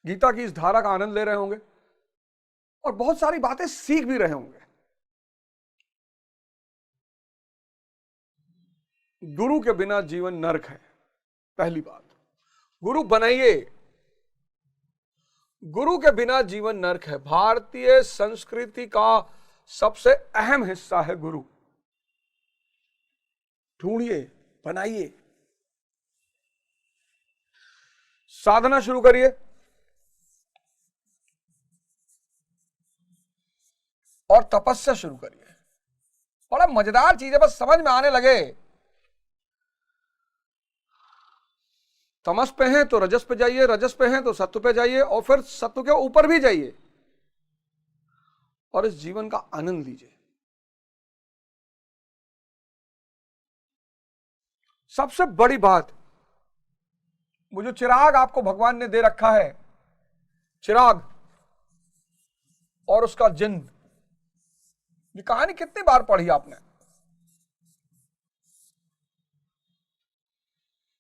गीता की इस धारा का आनंद ले रहे होंगे और बहुत सारी बातें सीख भी रहे होंगे। गुरु के बिना जीवन नरक है। पहली बात, गुरु बनाइए। गुरु के बिना जीवन नरक है। भारतीय संस्कृति का सबसे अहम हिस्सा है गुरु। ढूंढिए, बनाइए, साधना शुरू करिए और तपस्या शुरू करिए। बड़ा मजेदार चीज है, बस समझ में आने लगे। तमस पे हैं तो रजस पे जाइए, रजस पे हैं तो सत्व पे जाइए और फिर सत्व के ऊपर भी जाइए और इस जीवन का आनंद लीजिए। सबसे बड़ी बात, वो जो चिराग आपको भगवान ने दे रखा है, चिराग और उसका जिन्न, ये कहानी कितनी बार पढ़ी आपने?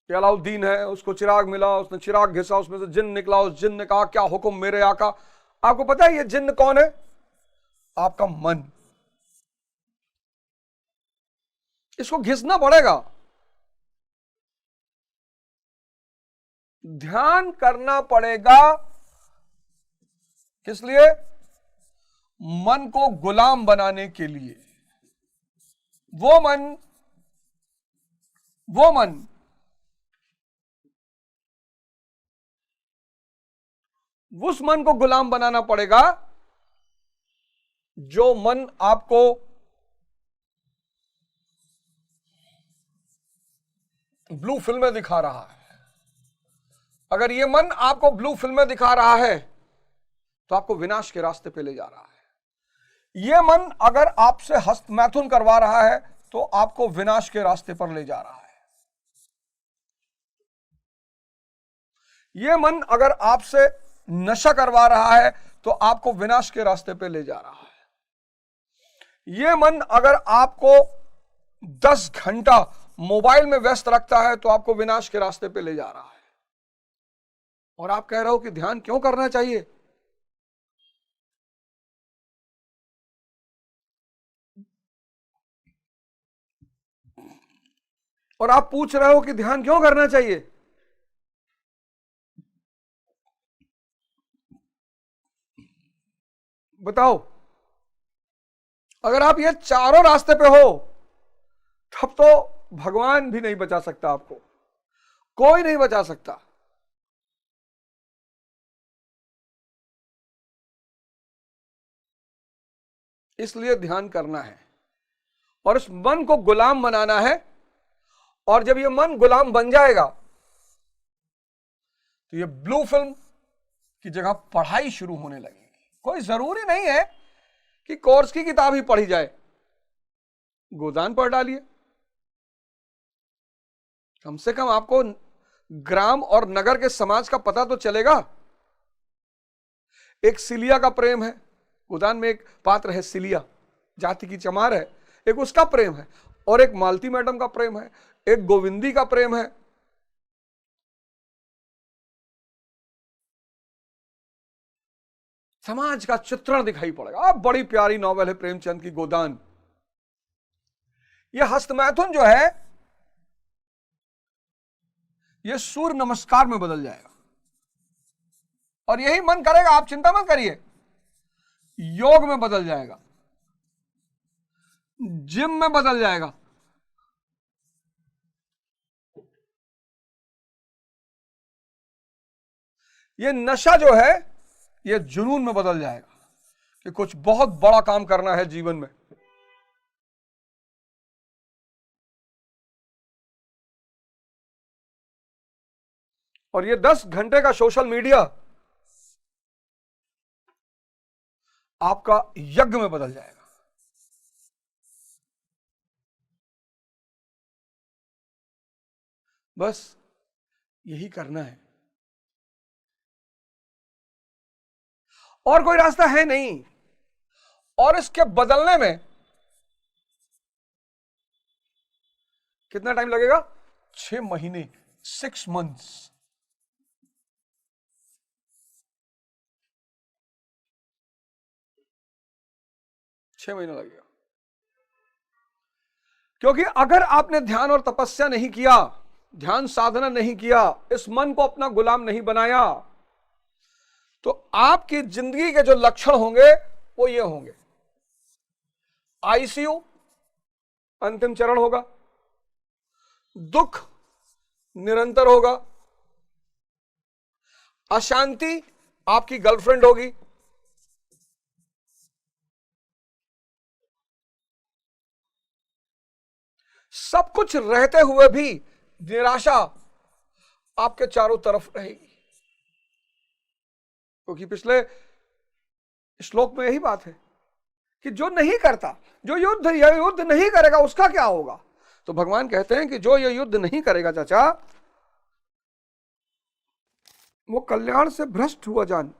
कि अलाउद्दीन है, उसको चिराग मिला, उसने चिराग घिसा, उसमें से जिन्न निकला, उस जिन्न ने कहा क्या हुक्म मेरे आका। आपको पता है ये जिन्न कौन है? आपका मन। इसको घिसना पड़ेगा, ध्यान करना पड़ेगा। किस लिए? मन को गुलाम बनाने के लिए। वो मन उस मन को गुलाम बनाना पड़ेगा जो मन आपको ब्लू फिल्में दिखा रहा है। अगर ये मन आपको ब्लू फिल्में दिखा रहा है तो आपको विनाश के रास्ते पे ले जा रहा है। ये मन अगर आपसे हस्त मैथुन करवा रहा है तो आपको विनाश के रास्ते पर ले जा रहा है। ये मन अगर आपसे नशा करवा रहा है तो आपको विनाश के रास्ते पे ले जा रहा है। ये मन अगर आपको 10 घंटा मोबाइल में व्यस्त रखता है तो आपको विनाश के रास्ते पे ले जा रहा है। और आप कह रहे हो कि ध्यान क्यों करना चाहिए? और आप पूछ रहे हो कि ध्यान क्यों करना चाहिए? बताओ। अगर आप ये चारों रास्ते पे हो तब तो भगवान भी नहीं बचा सकता आपको, कोई नहीं बचा सकता। इसलिए ध्यान करना है और इस मन को गुलाम बनाना है। और जब ये मन गुलाम बन जाएगा तो ये ब्लू फिल्म की जगह पढ़ाई शुरू होने लगेगी। कोई जरूरी नहीं है कि कोर्स की किताब ही पढ़ी जाए, गोदान पढ़ डालिए। कम से कम आपको ग्राम और नगर के समाज का पता तो चलेगा। एक सिलिया का प्रेम है, गोदान में एक पात्र है सिलिया, जाति की चमार है, एक उसका प्रेम है, और एक मालती मैडम का प्रेम है, एक गोविंदी का प्रेम है। समाज का चित्रण दिखाई पड़ेगा। अब बड़ी प्यारी नॉवेल है प्रेमचंद की गोदान। यह हस्तमैथुन जो है यह सूर्य नमस्कार में बदल जाएगा और यही मन करेगा, आप चिंता मत करिए, योग में बदल जाएगा, जिम में बदल जाएगा। यह नशा जो है यह जुनून में बदल जाएगा कि कुछ बहुत बड़ा काम करना है जीवन में। और ये 10 घंटे का सोशल मीडिया आपका यज्ञ में बदल जाएगा। बस यही करना है, और कोई रास्ता है नहीं। और इसके बदलने में कितना टाइम लगेगा? 6 महीने, 6 मंथ्स। 6 महीना लगेगा। क्योंकि अगर आपने ध्यान और तपस्या नहीं किया, ध्यान साधना नहीं किया, इस मन को अपना गुलाम नहीं बनाया, तो आपकी जिंदगी के जो लक्षण होंगे वो ये होंगे। आईसीयू अंतिम चरण होगा, दुख निरंतर होगा, अशांति आपकी गर्लफ्रेंड होगी, सब कुछ रहते हुए भी निराशा आपके चारों तरफ रहेगी। क्योंकि पिछले श्लोक में यही बात है कि जो नहीं करता, जो युद्ध नहीं करेगा उसका क्या होगा। तो भगवान कहते हैं कि जो ये युद्ध नहीं करेगा चाचा, वो कल्याण से भ्रष्ट हुआ जान